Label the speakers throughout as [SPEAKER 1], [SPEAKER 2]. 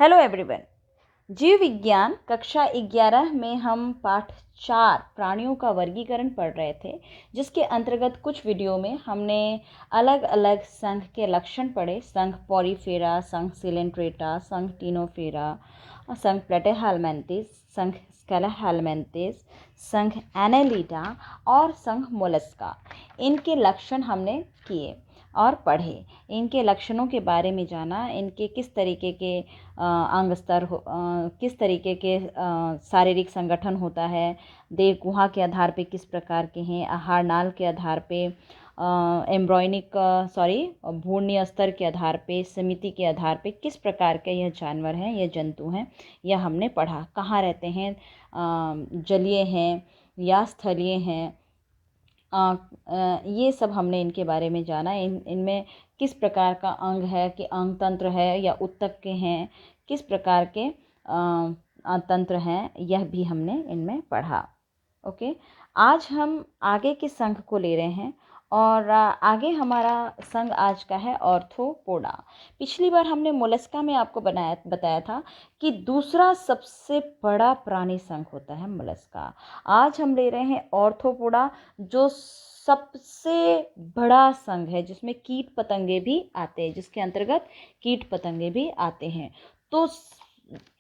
[SPEAKER 1] Hello everyone. जीव विज्ञान कक्षा 11 में हम पाठ 4 प्राणियों का वर्गीकरण पढ़ रहे थे, जिसके अंतर्गत कुछ वीडियो में हमने अलग अलग संघ के लक्षण पढ़े। संघ पॉरीफेरा, संघ सिलेंट्रेटा, संघ टिनोफेरा, संघ प्लेटेहेलमिन्थेस, संघ स्केलेहेलमिन्थेस, संघ एनालिटा और संघ मोलस्का। इनके लक्षण हमने किए और पढ़े। इनके लक्षणों के बारे में जाना, इनके किस तरीके के अंग स्तर किस तरीके के शारीरिक संगठन होता है, देह गुहा के आधार पे किस प्रकार के हैं, आहार नाल के आधार पे, भ्रूणीय स्तर के आधार पे, समिति के आधार पे किस प्रकार के यह जानवर हैं, यह जंतु हैं, यह हमने पढ़ा। कहाँ रहते हैं, जलीय हैं या स्थलीय हैं, ये सब हमने इनके बारे में जाना। इनमें किस प्रकार का अंग है, कि अंग तंत्र है या उत्तक के हैं, किस प्रकार के तंत्र हैं, यह भी हमने इनमें पढ़ा। ओके, आज हम आगे के संघ को ले रहे हैं और आगे हमारा संघ आज का है ऑर्थोपोडा। पिछली बार हमने मोलस्का में आपको बताया था कि दूसरा सबसे बड़ा प्राणी संघ होता है मोलस्का। आज हम ले रहे हैं ऑर्थोपोडा, जो सबसे बड़ा संघ है, जिसमें कीट पतंगे भी आते हैं, जिसके अंतर्गत कीट पतंगे भी आते हैं। तो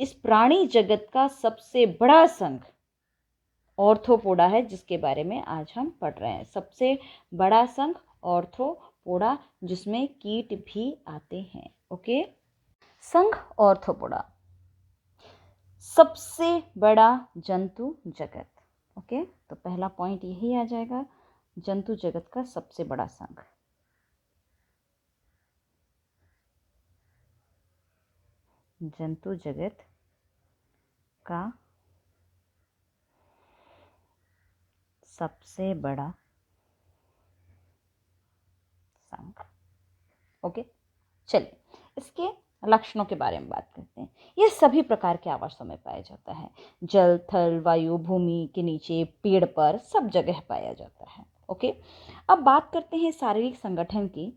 [SPEAKER 1] इस प्राणी जगत का सबसे बड़ा संघ ऑर्थोपोडा है, जिसके बारे में आज हम पढ़ रहे हैं। सबसे बड़ा संघ ऑर्थोपोडा, जिसमें कीट भी आते हैं। ओके, संघ ऑर्थोपोडा, सबसे बड़ा जंतु जगत। ओके, तो पहला पॉइंट यही आ जाएगा, जंतु जगत का सबसे बड़ा संघ। जंतु जगत का सबसे बड़ा संघ। ओके, चलिए इसके लक्षणों के बारे में बात करते हैं। यह सभी प्रकार के आवासों में पाया जाता है। जल, थल, वायु, भूमि के नीचे, पेड़ पर, सब जगह पाया जाता है। ओके, अब बात करते हैं शारीरिक संगठन की।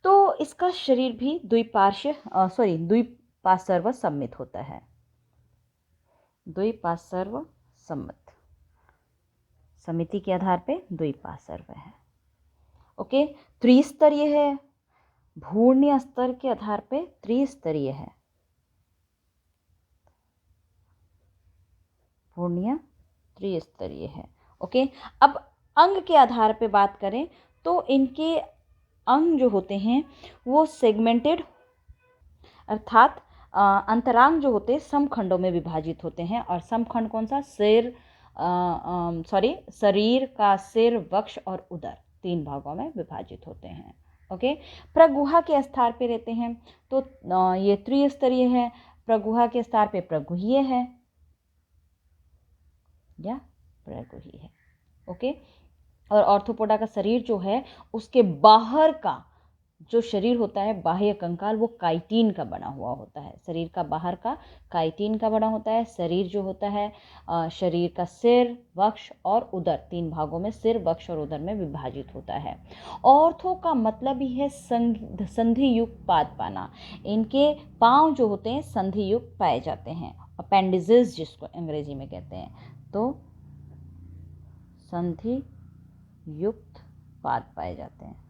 [SPEAKER 1] तो इसका शरीर भी द्विपार्श्व सममित होता है। द्विपार्श्व सममित, समिति के आधार पे द्विपार्श्व है। ओके, त्रिस्तरीय है, भ्रूणीय स्तर के आधार पे त्रिस्तरीय है। भ्रूणीय त्रिस्तरीय है। ओके, अब अंग के आधार पे बात करें तो इनके अंग जो होते हैं वो सेगमेंटेड, अर्थात अंतरांग जो होते हैं समखंडों में विभाजित होते हैं। और समखंड कौन सा? शरीर का सिर, वक्ष और उदर, 3 भागों में विभाजित होते हैं। ओके, प्रगुहा के स्थान पे रहते हैं, तो ये त्रिस्तरीय है। प्रगुहा के स्थान पे प्रगुहीय है या प्रगुही है। ओके, और ऑर्थोपोडा का शरीर जो है, उसके बाहर का जो शरीर होता है, बाह्य कंकाल, वो काइटिन का बना हुआ होता है। शरीर का बाहर का काइटिन का बना होता है। शरीर जो होता है, शरीर का सिर, वक्ष और उदर, 3 भागों में सिर, वक्ष और उदर में विभाजित होता है। ऑर्थो का मतलब ही है संधि युक्त पाद पाना। इनके पांव जो होते हैं संधि युक्त पाए जाते हैं, अपेंडिजेस जिसको अंग्रेजी में कहते हैं। तो संधि युक्त पाद पाए जाते हैं।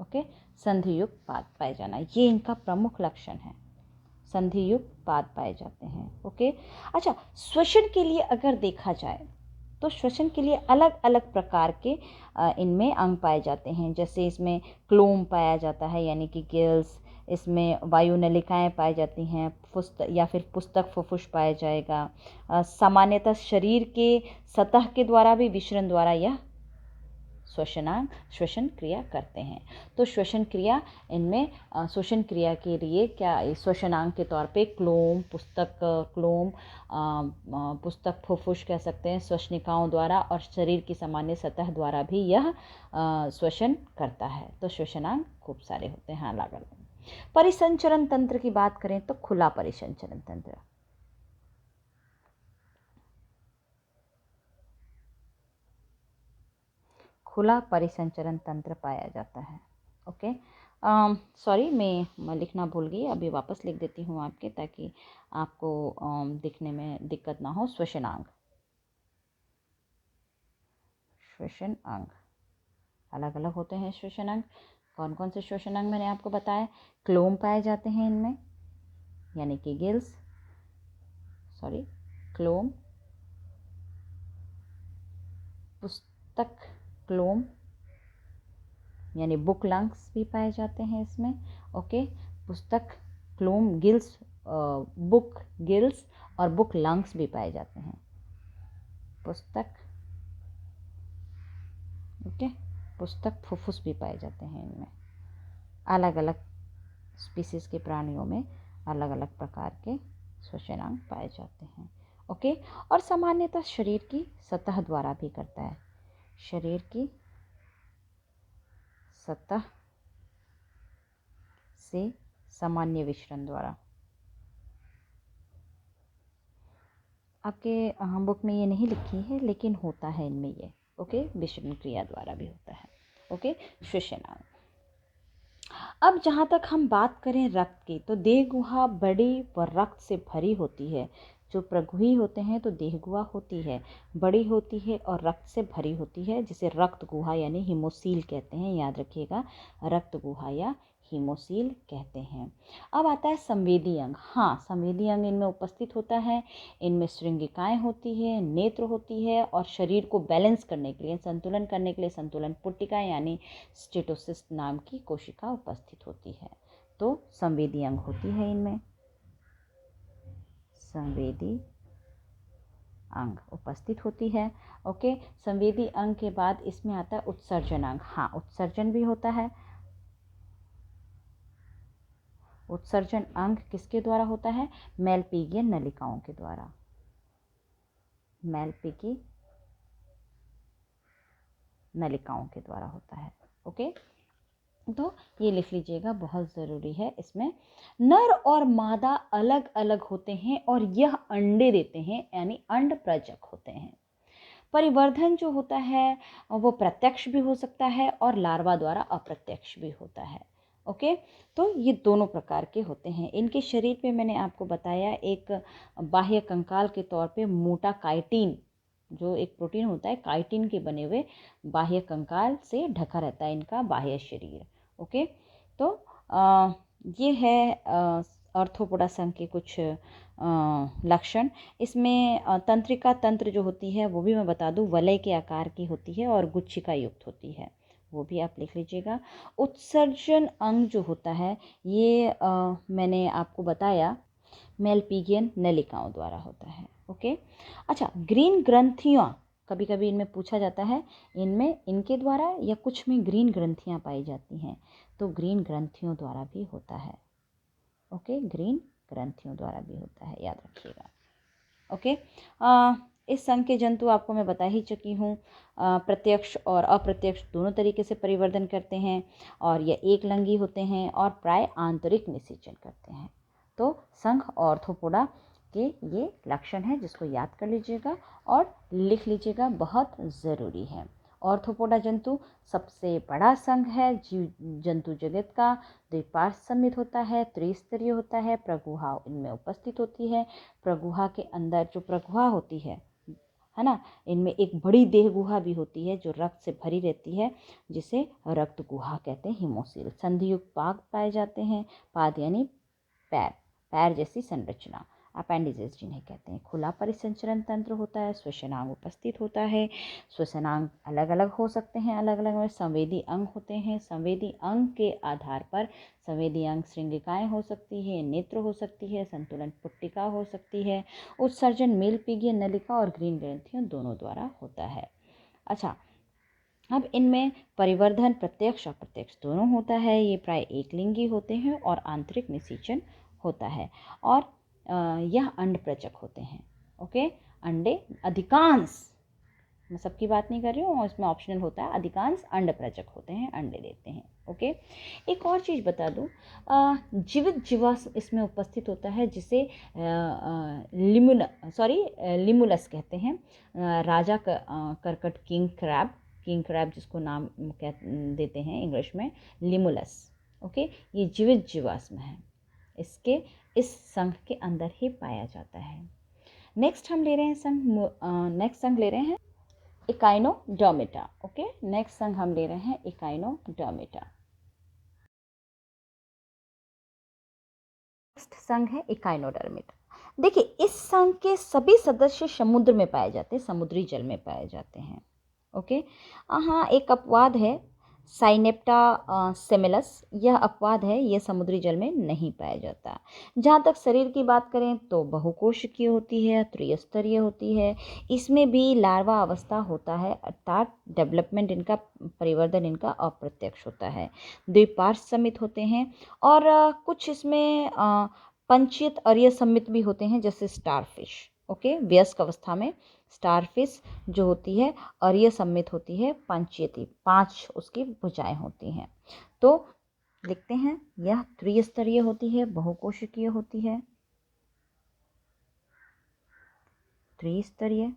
[SPEAKER 1] ओके, संधि युक्त पाद पाए जाना, ये इनका प्रमुख लक्षण है। संधि युक्त पाद पाए जाते हैं। ओके, अच्छा, श्वसन के लिए अगर देखा जाए तो श्वसन के लिए अलग अलग प्रकार के इनमें अंग पाए जाते हैं। जैसे इसमें क्लोम पाया जाता है, यानी कि गिल्स। इसमें वायु नलिकाएं पाई जाती हैं, पुस्तक फुफ्फुस पाया जाएगा। सामान्यतः शरीर के सतह के द्वारा भी, विसरण द्वारा यह श्वसन क्रिया करते हैं। तो श्वसन क्रिया इनमें, श्वसन क्रिया के लिए क्या श्वसनांग के तौर पे पुस्तक फुफ्फुस कह सकते हैं, श्वसनिकाओं द्वारा, और शरीर की सामान्य सतह द्वारा भी यह श्वसन करता है। तो श्वसनांग खूब सारे होते हैं अलग अलग। परिसंचरण तंत्र की बात करें तो खुला परिसंचरण तंत्र, खुला परिसंचरण तंत्र पाया जाता है। ओके, सॉरी, मैं लिखना भूल गई, अभी वापस लिख देती हूँ आपके, ताकि आपको दिखने में दिक्कत ना हो। श्वसन अंग, श्वसन अंग अलग अलग होते हैं। श्वसन अंग कौन कौन से श्वसन अंग मैंने आपको बताया? क्लोम पाए जाते हैं इनमें, यानी कि गिल्स, सॉरी क्लोम, पुस्तक क्लोम यानी बुक लंग्स भी पाए जाते हैं इसमें। ओके, पुस्तक क्लोम, गिल्स, बुक गिल्स और बुक लंग्स भी पाए जाते हैं। पुस्तक, ओके, पुस्तक फुफ्फुस भी पाए जाते हैं इनमें। अलग अलग स्पीसीज के प्राणियों में अलग अलग प्रकार के श्वसनांग पाए जाते हैं। ओके, और सामान्यतः शरीर की सतह द्वारा भी करता है, शरीर की सतह से सामान्य विचरण द्वारा। आपके बुक में ये नहीं लिखी है, लेकिन होता है इनमें ये। ओके, विचरण क्रिया द्वारा भी होता है। ओके, श्वसनांग। अब जहाँ तक हम बात करें रक्त की, तो देह गुहा बड़ी व रक्त से भरी होती है। जो प्रगुही होते हैं तो देह गुहा होती है, बड़ी होती है और रक्त से भरी होती है, जिसे रक्त गुहा यानी हीमोसील कहते हैं। याद रखिएगा, रक्त गुहा या हीमोसील कहते हैं। अब आता है संवेदी अंग। हाँ, संवेदी अंग इनमें उपस्थित होता है। इनमें श्रृंगिकाएं होती है, नेत्र होती है और शरीर को बैलेंस करने के लिए, संतुलन करने के लिए संतुलन पुट्टिका यानी स्टेटोसिस्ट नाम की कोशिका उपस्थित होती है। तो संवेदी अंग होती है इनमें, संवेदी अंग उपस्थित होती है। ओके, संवेदी अंग के बाद इसमें आता है उत्सर्जन अंग। हाँ, उत्सर्जन भी होता है। उत्सर्जन अंग किसके द्वारा होता है? मेलपीगियन नलिकाओं के द्वारा, मेलपीगी नलिकाओं के द्वारा होता है। ओके, तो ये लिख लीजिएगा, बहुत ज़रूरी है। इसमें नर और मादा अलग अलग होते हैं और यह अंडे देते हैं, यानी अंड प्रजक होते हैं। परिवर्धन जो होता है वो प्रत्यक्ष भी हो सकता है और लार्वा द्वारा अप्रत्यक्ष भी होता है। ओके, तो ये दोनों प्रकार के होते हैं। इनके शरीर पे मैंने आपको बताया, एक बाह्य कंकाल के तौर पे मोटा काइटिन, जो एक प्रोटीन होता है, काइटिन के बने हुए बाह्य कंकाल से ढका रहता है इनका बाह्य शरीर। ओके, तो ये है आर्थ्रोपोडा संघ के कुछ लक्षण। इसमें तंत्रिका तंत्र जो होती है वो भी मैं बता दूं, वलय के आकार की होती है और गुच्छिका युक्त होती है, वो भी आप लिख लीजिएगा। उत्सर्जन अंग जो होता है ये मैंने आपको बताया मेलपीगियन नलिकाओं द्वारा होता है। ओके, अच्छा, ग्रीन ग्रंथियाँ कभी कभी इनमें पूछा जाता है, इनमें इनके द्वारा या कुछ में ग्रीन ग्रंथियाँ पाई जाती हैं, तो ग्रीन ग्रंथियों द्वारा भी होता है। ओके, ग्रीन ग्रंथियों द्वारा भी होता है, याद रखिएगा। ओके, इस संघ के जंतु आपको मैं बता ही चुकी हूँ, प्रत्यक्ष और अप्रत्यक्ष दोनों तरीके से परिवर्धन करते हैं और ये एक लिंगी होते हैं और प्राय आंतरिक निषेचन करते हैं। तो संघ आर्थ्रोपोडा के ये लक्षण हैं, जिसको याद कर लीजिएगा और लिख लीजिएगा, बहुत ज़रूरी है। आर्थ्रोपोडा जंतु सबसे बड़ा संघ है जीव जंतु जगत का। द्विपार्श्व समित होता है, त्रिस्तरीय होता है, प्रगुहा इनमें उपस्थित होती है। प्रगुहा के अंदर जो प्रगुहा होती है ना, इनमें एक बड़ी देह गुहा भी होती है जो रक्त से भरी रहती है, जिसे रक्त गुहा कहते हैं, हीमोसील। संधियुक्त पाद पाए जाते हैं, पाद यानी पैर, पैर जैसी संरचना, अपेंडिजेस जिन्हें कहते हैं। खुला परिसंचरण तंत्र होता है, श्वसनांग उपस्थित होता है। श्वसनांग अलग अलग हो सकते हैं, अलग अलग में संवेदी अंग होते हैं। संवेदी अंग के आधार पर संवेदी अंग श्रृंगिकाएं हो सकती है, नेत्र हो सकती है, संतुलन पुट्टिका हो सकती है। उत्सर्जन मेलपीगियन नलिका और ग्रीन ग्रंथियों दोनों द्वारा होता है। अच्छा, अब इनमें परिवर्धन प्रत्यक्ष अप्रत्यक्ष दोनों होता है। ये प्राय एक लिंगी होते हैं और आंतरिक निषेचन होता है और यह अंड प्रचक होते हैं। ओके, अंडे अधिकांश, मैं सबकी बात नहीं कर रही हूँ, इसमें ऑप्शनल होता है, अधिकांश अंड प्रचक होते हैं, अंडे देते हैं। ओके, एक और चीज़ बता दूँ, जीवित जीवा इसमें उपस्थित होता है, जिसे लिमुलस कहते हैं। राजा करकट, किंग क्रैब जिसको नाम देते हैं इंग्लिश में लिमुलस। ओके, ये जीवित जीवाश्म है, इसके इस संघ के अंदर ही पाया जाता है। नेक्स्ट हम ले रहे हैं नेक्स्ट संघ ले रहे हैं इकाइनोडर्मिटा। ओके, नेक्स्ट संघ हम ले रहे हैं इकाइनोडर्मिटा। नेक्स्ट संघ है इकाइनोडर्मिटा। देखिए, इस संघ के सभी सदस्य समुद्र में पाए जाते हैं, समुद्री जल में पाए जाते हैं। ओके, हाँ, एक अपवाद है साइनेप्टा सेमिलस, यह अपवाद है, यह समुद्री जल में नहीं पाया जाता। जहाँ तक शरीर की बात करें तो बहुकोशिकीय होती है, त्रिस्तरीय होती है, इसमें भी लार्वा अवस्था होता है, अर्थात डेवलपमेंट इनका, परिवर्धन इनका अप्रत्यक्ष होता है। द्विपार्श्व समित होते हैं और कुछ इसमें पंचित अरीय समित भी होते हैं, जैसे स्टारफिश। ओके, वयस्क अवस्था में स्टारफिश जो होती है अरीय सम्मित होती है, पंचयती, 5 उसकी भुजाएं होती हैं। तो लिखते हैं यह त्रिस्तरीय होती है, बहुकोशिकीय होती है, त्रिस्तरीय।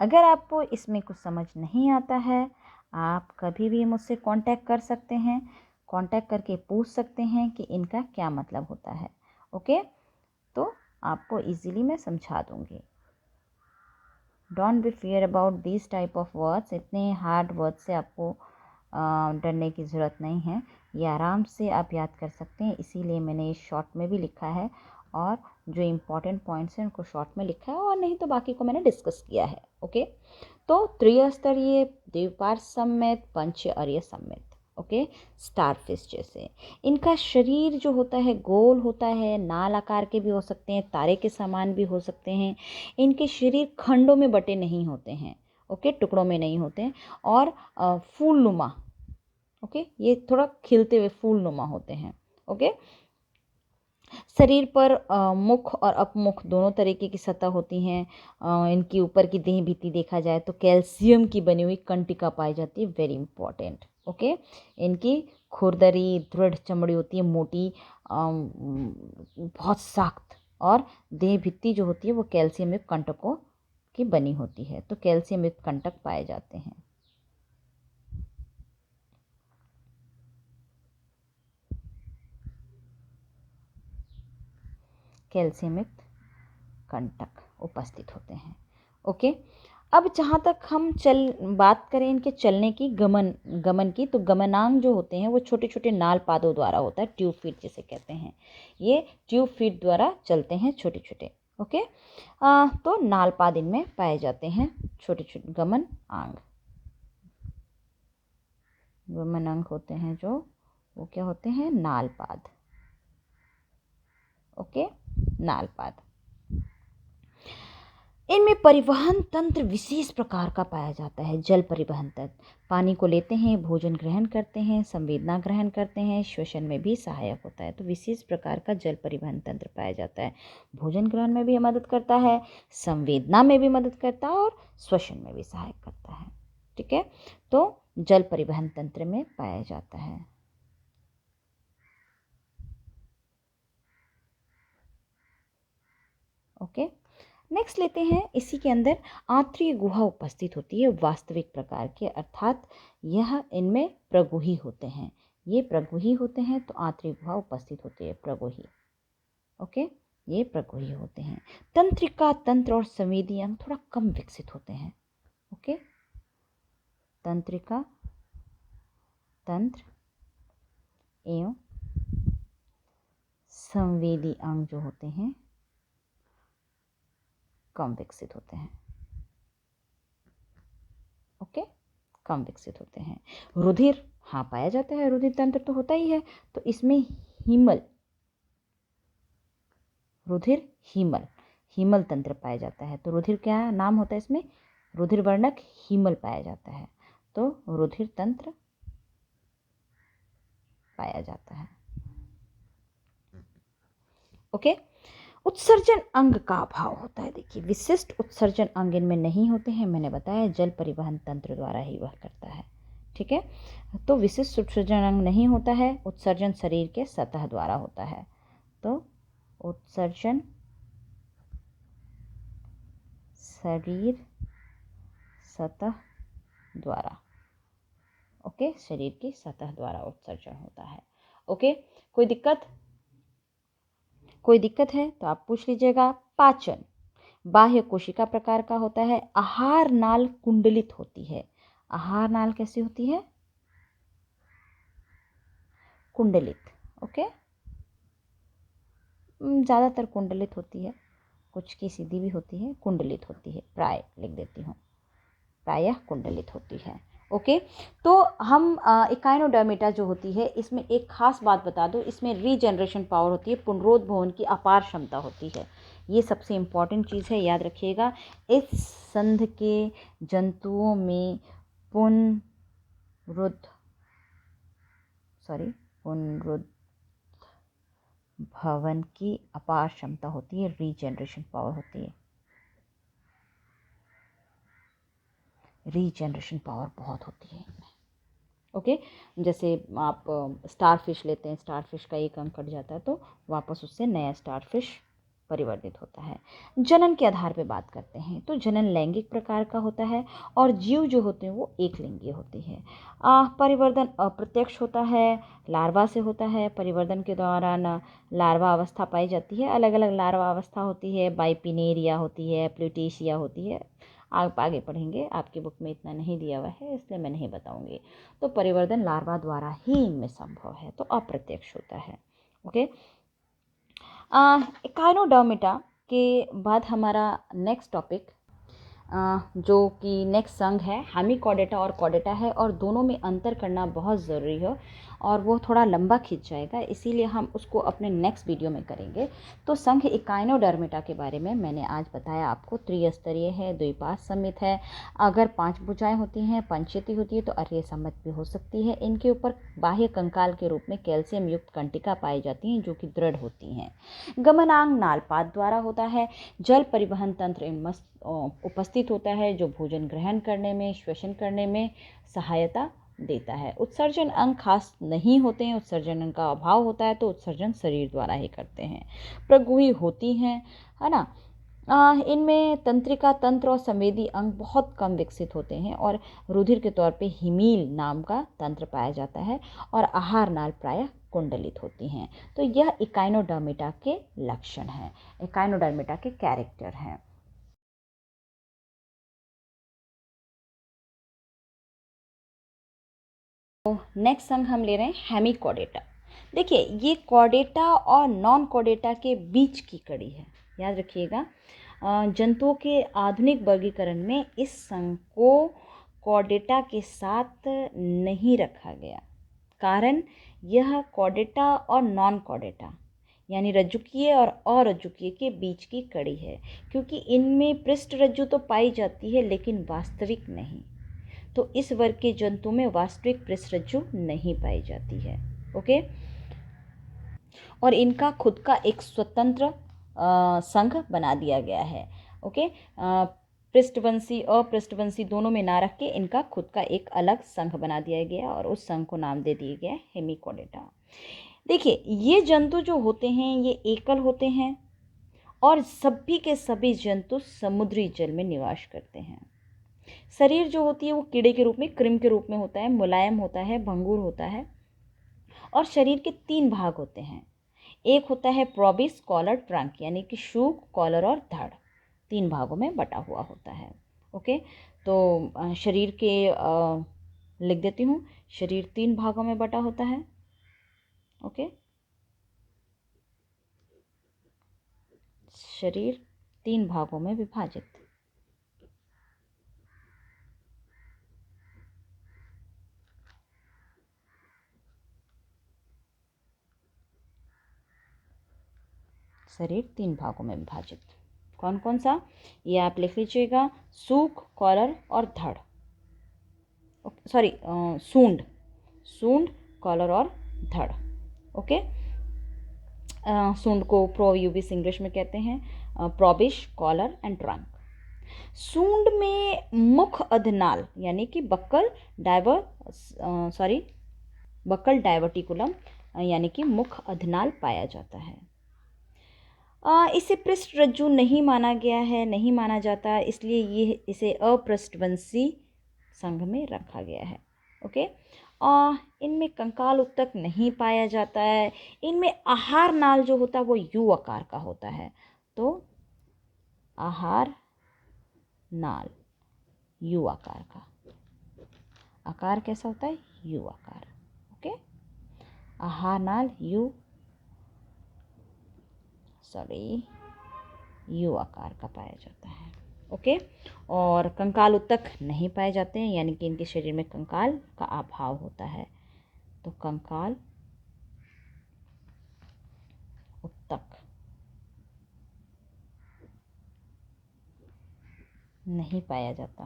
[SPEAKER 1] अगर आपको इसमें कुछ समझ नहीं आता है, आप कभी भी मुझसे कांटेक्ट कर सकते हैं, कांटेक्ट करके पूछ सकते हैं कि इनका क्या मतलब होता है। ओके, तो आपको इजीली मैं समझा दूंगी। Don't be fear about this type of words, इतने हार्ड वर्ड से आपको डरने की ज़रूरत नहीं है, ये आराम से आप याद कर सकते हैं, इसीलिए मैंने ये शॉर्ट में भी लिखा है और जो इम्पॉर्टेंट पॉइंट्स हैं उनको शॉर्ट में लिखा है, और नहीं तो बाकी को मैंने डिस्कस किया है। ओके, तो त्रिस्तरीय, द्विपार्श्व समेत, पंच अरीय समेत। ओके, स्टारफिश जैसे इनका शरीर जो होता है गोल होता है, नाल आकार के भी हो सकते हैं, तारे के समान भी हो सकते हैं। इनके शरीर खंडों में बटे नहीं होते हैं, ओके, टुकड़ों में नहीं होते हैं, और फूलनुमा, ओके, ये थोड़ा खिलते हुए फूलनुमा होते हैं। ओके, शरीर पर मुख और अपमुख दोनों तरीके की सतह होती हैं। इनकी ऊपर की देह भित्ति देखा जाए तो कैल्शियम की बनी हुई कंटिका पाई जाती है, वेरी इंपॉर्टेंट। ओके, इनकी खुरदरी दृढ़ चमड़ी होती है, मोटी, बहुत सख्त, और देह भित्ति जो होती है वो कैल्शियम युक्त कंटकों की बनी होती है, तो कैल्शियम युक्त कंटक पाए जाते हैं। कैल्शियम युक्त कंटक उपस्थित होते हैं। ओके, अब जहाँ तक हम बात करें इनके चलने की, गमन की, तो गमनांग जो होते हैं वो छोटे छोटे नाल पादों द्वारा होता है, ट्यूब फीट जिसे कहते हैं, ये ट्यूब फीट द्वारा चलते हैं, छोटे छोटे। ओके, तो नाल पाद इनमें पाए जाते हैं, छोटे छोटे गमन अंग होते हैं जो, वो क्या होते हैं, नाल पाद। ओके, नाल पाद। इनमें परिवहन तंत्र विशेष प्रकार का पाया जाता है। जल परिवहन तंत्र, पानी को लेते हैं, भोजन ग्रहण करते हैं, संवेदना ग्रहण करते हैं, श्वसन में भी सहायक होता है। तो विशेष प्रकार का जल परिवहन तंत्र पाया जाता है, भोजन ग्रहण में भी मदद करता है, संवेदना में भी मदद करता है, और श्वसन में भी सहायक करता है। ठीक है, तो जल परिवहन तंत्र में पाया जाता है। ओके, नेक्स्ट लेते हैं, इसी के अंदर आंतरिक गुहा उपस्थित होती है, वास्तविक प्रकार के, अर्थात यह इनमें प्रगुही होते हैं, ये प्रगुही होते हैं, तो आंतरिक गुहा उपस्थित होती है, प्रगुही। ओके, ये प्रगुही होते हैं। तंत्रिका तंत्र और संवेदी अंग थोड़ा कम विकसित होते हैं। ओके, तंत्रिका तंत्र एवं संवेदी अंग जो होते हैं कम विकसित होते हैं। ओके, कम विकसित होते हैं। रुधिर, हाँ पाया जाता है, रुधिर तंत्र तो होता ही है, तो इसमें हीमल, रुधिर हीमल, हीमल तंत्र पाया जाता है। तो रुधिर क्या नाम होता है इसमें, रुधिर वर्णक हीमल पाया जाता है, तो रुधिर तंत्र पाया जाता है। ओके, उत्सर्जन अंग का अभाव होता है। देखिए, विशिष्ट उत्सर्जन अंग इनमें नहीं होते हैं, मैंने बताया जल परिवहन तंत्र द्वारा ही वह करता है। ठीक है, तो विशिष्ट उत्सर्जन अंग नहीं होता है, उत्सर्जन शरीर के सतह द्वारा होता है। तो उत्सर्जन शरीर सतह द्वारा। ओके, शरीर की सतह द्वारा उत्सर्जन होता है। ओके, कोई दिक्कत है तो आप पूछ लीजिएगा। पाचन बाह्य कोशिका प्रकार का होता है। आहार नाल कुंडलित होती है। आहार नाल कैसी होती है? कुंडलित। ओके, ज़्यादातर कुंडलित होती है, कुछ की सीधी भी होती है, कुंडलित होती है, प्राय लिख देती हूँ, प्रायः कुंडलित होती है। ओके, तो हम इकाइनोडर्मिटा जो होती है, इसमें एक खास बात बता दूं, इसमें रीजनरेशन पावर होती है, पुनरुद्भवन की अपार क्षमता होती है। ये सबसे इम्पॉर्टेंट चीज़ है, याद रखिएगा। इस संघ के जंतुओं में पुनरुद्भवन की अपार क्षमता होती है, रीजनरेशन पावर होती है। रीजनरेशन पावर बहुत होती है इनमें। ओके, जैसे आप स्टार फिश लेते हैं, स्टार फिश का एक अंग कट जाता है तो वापस उससे नया स्टार फिश परिवर्तित होता है। जनन के आधार पे बात करते हैं तो जनन लैंगिक प्रकार का होता है और जीव जो होते हैं वो एक लिंगीय होते हैं। परिवर्तन अप्रत्यक्ष होता है, लार्वा से होता है। परिवर्तन के दौरान लार्वा अवस्था पाई जाती है। अलग अलग लार्वा अवस्था होती है, बाइपिनेरिया होती है, प्लूटेशिया होती है। आप आगे पढ़ेंगे, आपकी बुक में इतना नहीं दिया हुआ है इसलिए मैं नहीं बताऊंगी। तो परिवर्तन लार्वा द्वारा ही इनमें संभव है, तो अप्रत्यक्ष होता है। ओके, इकाइनोडर्मिटा के बाद हमारा नेक्स्ट टॉपिक जो कि नेक्स्ट संघ है, हेमिकॉर्डेटा और कॉर्डेटा है, और दोनों में अंतर करना बहुत ज़रूरी है और वो थोड़ा लंबा खींच जाएगा, इसीलिए हम उसको अपने नेक्स्ट वीडियो में करेंगे। तो संघ इकाइनोडर्मिटा के बारे में मैंने आज बताया आपको। त्रिस्तरीय है, द्विपाद समित है। अगर 5 भुजाएं होती हैं, पंचेती होती है तो अर्य समित भी हो सकती है। इनके ऊपर बाह्य कंकाल के रूप में कैल्शियम युक्त कंटिका पाई जाती हैं जो कि दृढ़ होती हैं। गमनांग नालपात द्वारा होता है। जल परिवहन तंत्र इनमें उपस्थित होता है जो भोजन ग्रहण करने में, श्वसन करने में सहायता देता है। उत्सर्जन अंग खास नहीं होते हैं, उत्सर्जन अंग का अभाव होता है तो उत्सर्जन शरीर द्वारा ही करते हैं। प्रगुही होती हैं, है ना। इनमें तंत्रिका तंत्र और संवेदी अंग बहुत कम विकसित होते हैं और रुधिर के तौर पे हिमील नाम का तंत्र पाया जाता है और आहार नाल प्रायः कुंडलित होती हैं। तो यह इकाइनोडर्मिटा के लक्षण हैं, इकाइनोडर्मिटा के कैरेक्टर हैं। तो नेक्स्ट संघ हम ले रहे हैं हेमिकॉर्डेटा। देखिए, ये कॉर्डेटा और नॉन कॉर्डेटा के बीच की कड़ी है, याद रखिएगा। जंतुओं के आधुनिक वर्गीकरण में इस संघ को कॉर्डेटा के साथ नहीं रखा गया। कारण यह कॉर्डेटा और नॉन कॉर्डेटा यानी रज्जुकीय और अरज्जुकीय के बीच की कड़ी है, क्योंकि इनमें पृष्ठ रज्जु तो पाई जाती है लेकिन वास्तविक नहीं। तो इस वर्ग के जंतु में वास्तविक पृष्ठरज्जु नहीं पाई जाती है। ओके, और इनका खुद का एक स्वतंत्र संघ बना दिया गया है। ओके, पृष्ठवंशी अपृष्ठवंशी दोनों में ना रख के इनका खुद का एक अलग संघ बना दिया गया और उस संघ को नाम दे दिया गया हेमिकॉर्डेटा। देखिए, ये जंतु जो होते हैं ये एकल होते हैं और सभी के सभी जंतु समुद्री जल में निवास करते हैं। शरीर जो होती है वो कीड़े के रूप में, क्रिम के रूप में होता है, मुलायम होता है, भंगुर होता है और शरीर के 3 भाग होते हैं। एक होता है प्रोबिस, कॉलर, ट्रंक, यानी कि शूक, कॉलर और धड़, 3 भागों में बटा हुआ होता है। ओके, तो शरीर के लिख देती हूँ, शरीर 3 भागों में बटा होता है। ओके, शरीर 3 भागों में विभाजित। शरीर 3 भागों में विभाजित। कौन कौन सा, ये आप लिख लीजिएगा, सूक, कॉलर और धड़। सॉरी, सूंड, कॉलर और धड़। ओके, सूंड को प्रोयूबिस इंग्लिश में कहते हैं, प्रोबिश, कॉलर एंड ट्रंक। सूंड में मुख अधनाल यानी कि बक्कल डायवर्टिकुलम यानी कि मुख अधनाल पाया जाता है। इसे पृष्ठ रज्जु नहीं माना गया है, नहीं माना जाता, इसलिए ये इसे अपृष्ठवंशी संघ में रखा गया है। ओके, और इनमें कंकाल उत्तक नहीं पाया जाता है। इनमें आहार नाल जो होता है वो यू आकार का होता है। तो आहार नाल यू आकार का, आकार कैसा होता है? यू आकार। ओके, आहार नाल यू आकार का पाया जाता है। ओके, और कंकाल उत्तक नहीं पाए जाते हैं, यानी कि इनके शरीर में कंकाल का अभाव होता है। तो कंकाल उत्तक नहीं पाया जाता।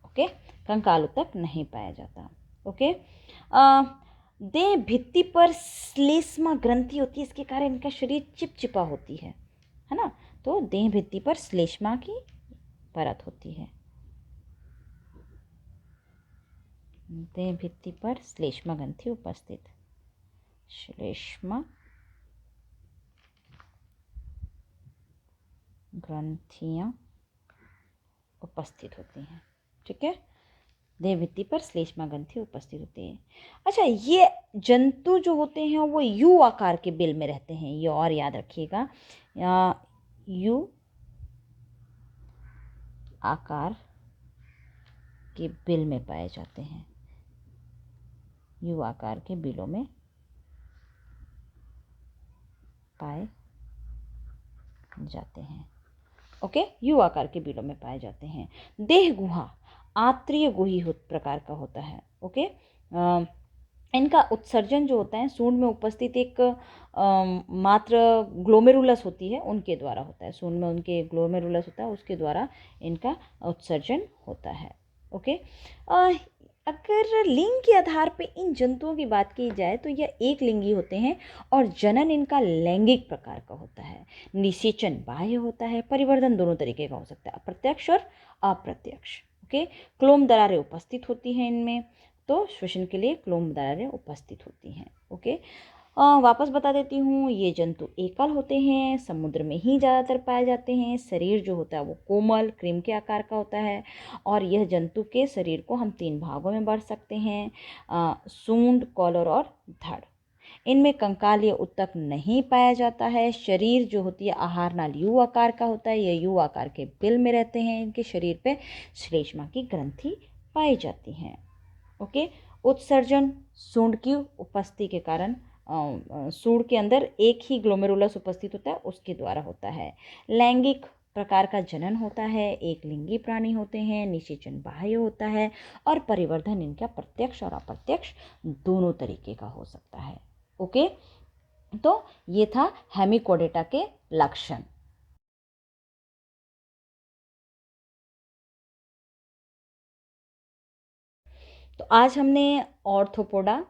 [SPEAKER 1] ओके, कंकाल उत्तक नहीं पाया जाता। ओके, देह भित्ति पर श्लेष्मा ग्रंथि होती है, इसके कारण इनका शरीर चिपचिपा होती है ना। तो देह भित्ति पर श्लेष्मा की परत होती है। देह भित्ति पर श्लेष्मा ग्रंथि उपस्थित, श्लेष्मा ग्रंथियां उपस्थित होती हैं। ठीक है, देह भित्ति पर श्लेष्मा ग्रंथि उपस्थित होती है। अच्छा, ये जंतु जो होते हैं वो यू आकार के बिल में रहते हैं, ये और याद रखिएगा, यू आकार के बिल में पाए जाते हैं, यू आकार के बिलों में पाए जाते हैं। ओके, यू आकार के बिलों में पाए जाते हैं। देह गुहा आत्रीय गुही प्रकार का होता है। ओके, इनका उत्सर्जन जो होता है सूंड में उपस्थित एक मात्र ग्लोमेरुलस होती है उनके द्वारा होता है। सूंड में उनके ग्लोमेरुलस होता है, उसके द्वारा इनका उत्सर्जन होता है। ओके, अगर लिंग के आधार पे इन जंतुओं की बात की जाए तो यह एक लिंगी होते हैं और जनन इनका लैंगिक प्रकार का होता है। निषेचन बाह्य होता है, परिवर्धन दोनों तरीके का हो सकता है, अप्रत्यक्ष और अप्रत्यक्ष। ओके, क्लोम दरारें उपस्थित होती हैं इनमें, तो श्वसन के लिए क्लोम दरारें उपस्थित होती हैं। ओके, वापस बता देती हूँ, ये जंतु एकल होते हैं, समुद्र में ही ज़्यादातर पाए जाते हैं। शरीर जो होता है वो कोमल क्रीम के आकार का होता है और यह जंतु के शरीर को हम 3 भागों में बांट सकते हैं, सूंड, कॉलर और धड़। इनमें कंकाल या उत्तक नहीं पाया जाता है। शरीर जो होती है आहार नाल यू आकार का होता है, ये यू आकार के बिल में रहते हैं। इनके शरीर पे श्लेष्मा की ग्रंथि पाई जाती हैं। ओके, उत्सर्जन सूंड की उपस्थिति के कारण, सूंड के अंदर एक ही ग्लोमेरुलस उपस्थित होता है, उसके द्वारा होता है। लैंगिक प्रकार का जनन होता है, एक लिंगी प्राणी होते हैं, निषेचन बाह्य होता है और परिवर्धन इनका प्रत्यक्ष और अप्रत्यक्ष दोनों तरीके का हो सकता है। ओके, तो ये था हेमिकोडेटा के लक्षण। तो आज हमने ऑर्थोपोडा,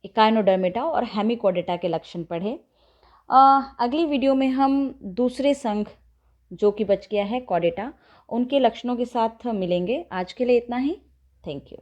[SPEAKER 1] इकाइनोडर्मेटा और हेमिकोडेटा के लक्षण पढ़े। अगली वीडियो में हम दूसरे संघ जो कि बच गया है कॉडेटा, उनके लक्षणों के साथ मिलेंगे। आज के लिए इतना ही। Thank you.